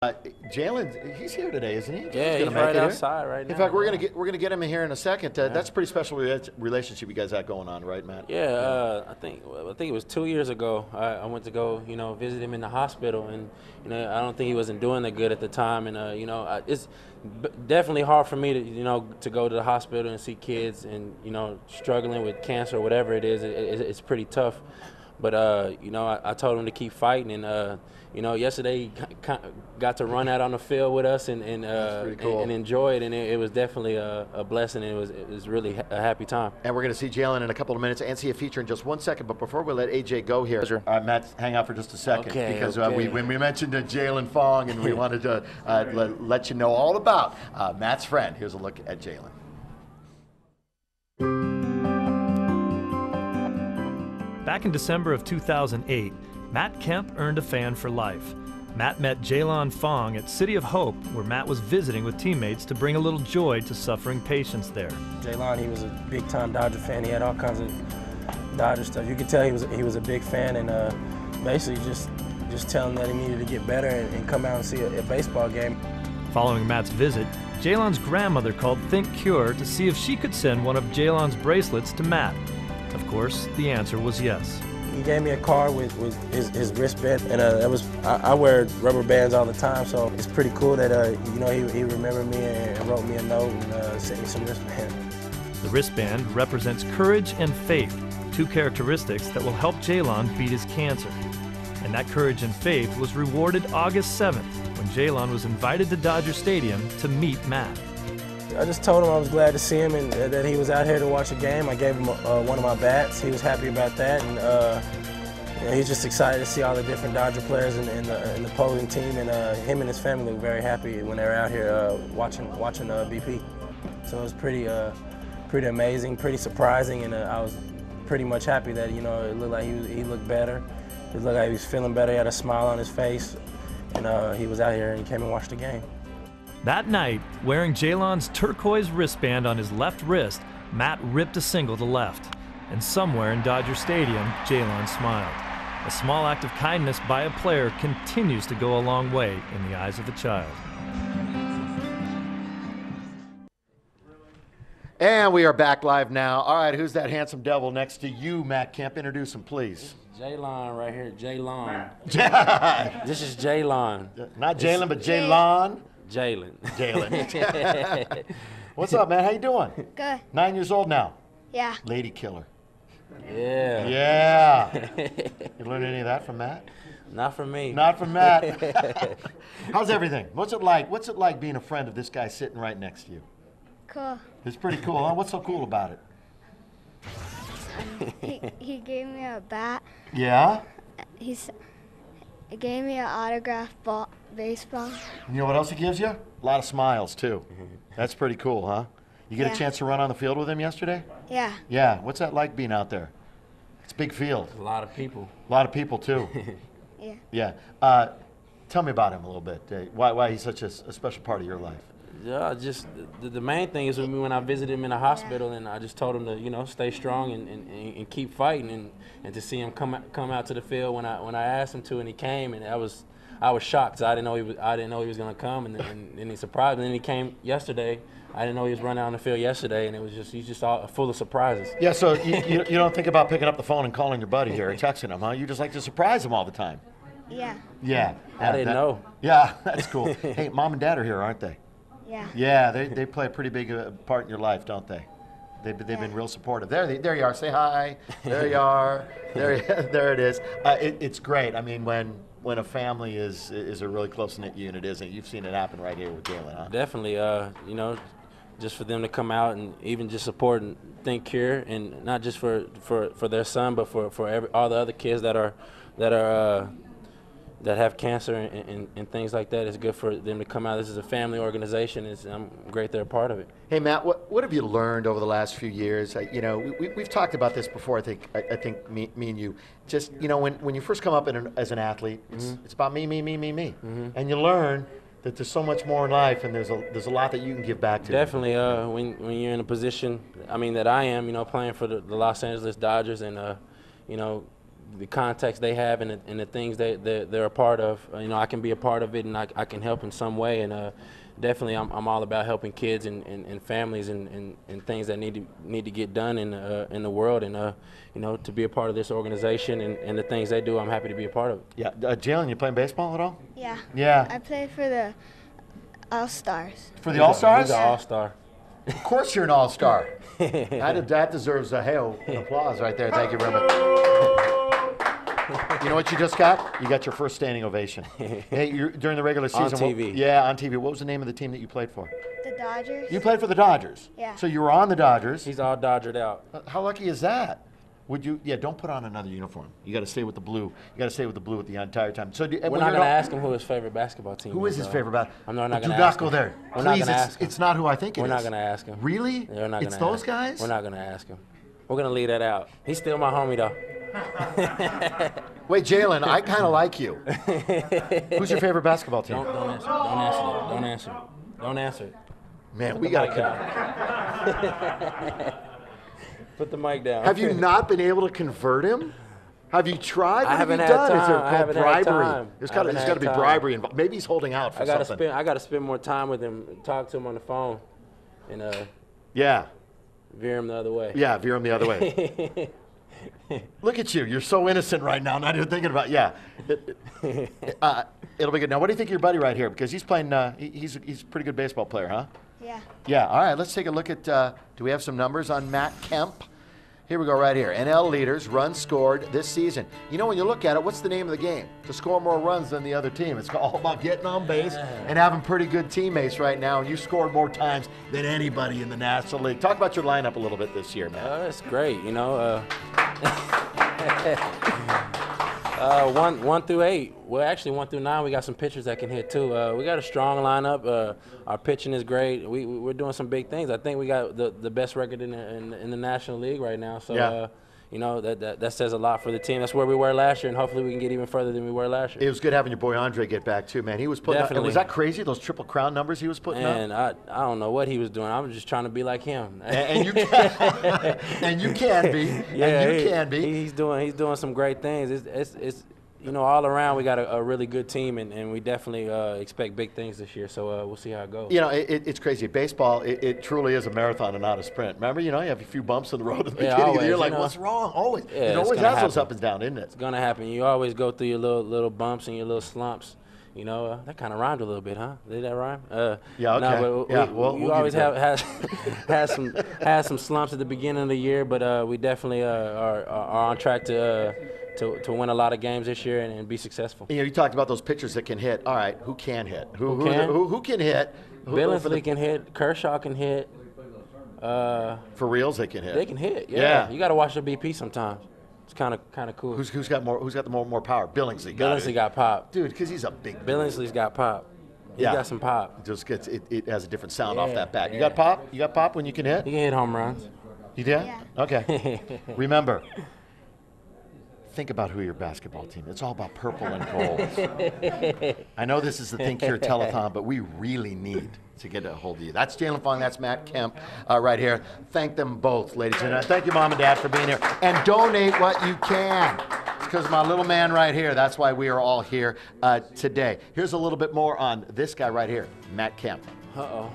Jaylon, he's here today, isn't he? Yeah, he's right outside right now. In fact, we're gonna get him in here in a second. That's a pretty special relationship you guys have going on, right, Matt? Yeah, I think it was 2 years ago. I went to go, visit him in the hospital, and I don't think he wasn't doing that good at the time, and it's definitely hard for me to go to the hospital and see kids and struggling with cancer or whatever it is. It's pretty tough. But I told him to keep fighting, and yesterday he got to run out on the field with us and cool. and enjoy it, and it was definitely a blessing, and it was really a happy time. And we're going to see Jaylon in a couple of minutes and see a feature in just 1 second. But before we let AJ go here, Matt, hang out for just a second, because when we mentioned Jaylon Fong, and we wanted to let you know all about Matt's friend. Here's a look at Jaylon. Back in December of 2008, Matt Kemp earned a fan for life. Matt met Jaylon Fong at City of Hope, where Matt was visiting with teammates to bring a little joy to suffering patients there. Jaylon, he was a big-time Dodger fan. He had all kinds of Dodger stuff. You could tell he was a big fan, and basically just tell him that he needed to get better and come out and see a baseball game. Following Matt's visit, Jaylon's grandmother called ThinkCure to see if she could send one of Jaylon's bracelets to Matt. Of course, the answer was yes. He gave me a card with his wristband, and I wear rubber bands all the time, so it's pretty cool that he remembered me and wrote me a note and sent me some wristband. The wristband represents courage and faith, two characteristics that will help Jaylon beat his cancer. And that courage and faith was rewarded August 7th, when Jaylon was invited to Dodger Stadium to meet Matt. I just told him I was glad to see him and that he was out here to watch a game. I gave him one of my bats. He was happy about that, and he's just excited to see all the different Dodger players in the opposing team. And him and his family were very happy when they were out here watching BP. So it was pretty amazing, pretty surprising, and I was pretty much happy that it looked like he looked better. It looked like he was feeling better. He had a smile on his face, and he was out here and he came and watched the game. That night, wearing Jaylon's turquoise wristband on his left wrist, Matt ripped a single to left. And somewhere in Dodger Stadium, Jaylon smiled. A small act of kindness by a player continues to go a long way in the eyes of a child. And we are back live now. All right, who's that handsome devil next to you, Matt Kemp? Introduce him, please. Jaylon right here, Jaylon. This is Jaylon. Not Jaylon, but Jaylon. Jaylon. Jaylon. What's up, man? How you doing? Good. 9 years old now. Yeah. Lady killer. Yeah. Yeah. You learned any of that from Matt? Not from me. Not from Matt. How's everything? What's it like? What's it like being a friend of this guy sitting right next to you? Cool. It's pretty cool, huh? What's so cool about it? He gave me a bat. Yeah? He gave me an autographed baseball. You know what else he gives you? A lot of smiles, too. That's pretty cool, huh? You get a chance to run on the field with him yesterday? Yeah. Yeah. What's that like being out there? It's a big field. A lot of people. A lot of people, too. Yeah. Yeah. Tell me about him a little bit. Why he's such a special part of your life? Yeah, just the main thing is when I visited him in the hospital, and I just told him to stay strong and keep fighting, and to see him come out to the field when I asked him to, and he came, and I was shocked 'cause I didn't know he was gonna come, and he surprised me. And then he came yesterday. I didn't know he was running out on the field yesterday, and he's just all full of surprises. Yeah, so you don't think about picking up the phone and calling your buddy here or texting him, huh? You just like to surprise him all the time. Yeah. Yeah. I didn't know. Yeah, that's cool. Hey, Mom and Dad are here, aren't they? Yeah. Yeah, they play a pretty big part in your life, don't they? They've been real supportive. There you are. Say hi. There you are. There it is. It's great. I mean, when a family is a really close-knit unit, isn't it? You've seen it happen right here with Jaylon, huh? Definitely. Just for them to come out and even just support and ThinkCure, and not just for their son, but for all the other kids that have cancer and things like that. It's good for them to come out. This is a family organization. I'm great they're a part of it. Hey, Matt, what have you learned over the last few years? We've talked about this before. I think me and you. Just when you first come up as an athlete, it's about me, and you learn that there's so much more in life, and there's a lot that you can give back to. Definitely, when you're in a position, that I am, playing for the Los Angeles Dodgers, and the context they have and the things that they're a part of, I can be a part of it, and I can help in some way. And definitely, I'm all about helping kids and families and things that need to get done in the world. And to be a part of this organization and the things they do, I'm happy to be a part of it. Yeah, Jaylon, you playing baseball at all? Yeah. Yeah. I play for the All-Stars. For the All-Stars? He's an all-star. Of course you're an all-star. That deserves a hail and applause right there. Thank you very much. You know what you just got? You got your first standing ovation. Hey, during the regular season. On TV. On TV. What was the name of the team that you played for? The Dodgers. You played for the Dodgers? Yeah. So you were on the Dodgers. He's all Dodgered out. How lucky is that? Would you? Yeah, don't put on another uniform. You got to stay with the blue. You got to stay with the blue the entire time. So we're not going to ask him who his favorite basketball team is. Who is his favorite basketball? I'm not going to ask him. Do not go him. there. We're not Please, going to ask him. It's not who I think it is. We're not going to ask him. Really? We're not it's gonna those guys? We're not going to ask him. We're going to leave that out. He's still my homie, though. Wait, Jaylon, I kind of like you. Who's your favorite basketball team? Don't answer. Don't answer that. Don't answer. Don't answer it. Man, we got to put the mic down. Have you not been able to convert him? Have you tried? What I haven't have you had done? Is there time. I haven't had bribery? time. There's I got haven't to had be time. bribery involved. Maybe he's holding out for something. I got to spend more time with him, talk to him on the phone, and Yeah. veer him the other way. Yeah, veer him the other way. Look at you. You're so innocent right now, not even thinking about it'll be good. Now, what do you think of your buddy right here? Because he's playing, he's a pretty good baseball player, huh? Yeah. Yeah, all right, let's take a look at, do we have some numbers on Matt Kemp? Here we go right here. NL leaders, runs scored this season. You know, when you look at it, what's the name of the game? To score more runs than the other team. It's all about getting on base and having pretty good teammates right now, and you scored more times than anybody in the National League. Talk about your lineup a little bit this year, man. It's great, 1 through 8. Well, actually 1 through 9. We got some pitchers that can hit too. We got a strong lineup. Our pitching is great. We're doing some big things. I think we got the best record in the National League right now. So that says a lot for the team. That's where we were last year, and hopefully we can get even further than we were last year. It was good having your boy Andre get back too, man. He was putting up, was that crazy? Those Triple Crown numbers he was putting up. And I don't know what he was doing. I was just trying to be like him. And you can, and you can be. Yeah, and you can be. He's doing some great things. It's all around we got a really good team, and we definitely expect big things this year. So we'll see how it goes. It's crazy. Baseball, it truly is a marathon and not a sprint. Remember, you have a few bumps in the road at the beginning of the year. Like, what's wrong? Always. Yeah, it always has those up and down, isn't it? It's gonna happen. You always go through your little bumps and your little slumps. That kind of rhymed a little bit, huh? Did that rhyme? Yeah, okay. No, you always have some slumps at the beginning of the year, but we definitely are on track to win a lot of games this year and be successful. You talked about those pitchers that can hit. All right, who can hit? Who can hit? Billingsley can hit. Kershaw can hit. For reals, they can hit. They can hit. Yeah. You got to watch the BP sometimes. It's kind of cool. Who's got the more power? Billingsley. Billingsley got pop. Dude, because he's a big. Billingsley's got pop. He got some pop. Just gets it has a different sound off that bat. You got pop? You got pop when you can hit? You can hit home runs. You did? Yeah. Okay. Remember, think about who your basketball team is. It's all about purple and gold. I know this is the ThinkCure telethon, but we really need to get a hold of you. That's Jaylon Fong. That's Matt Kemp right here. Thank them both, ladies and gentlemen. Thank you, Mom and Dad, for being here. And donate what you can. It's because of my little man right here. That's why we are all here today. Here's a little bit more on this guy right here, Matt Kemp. Uh-oh.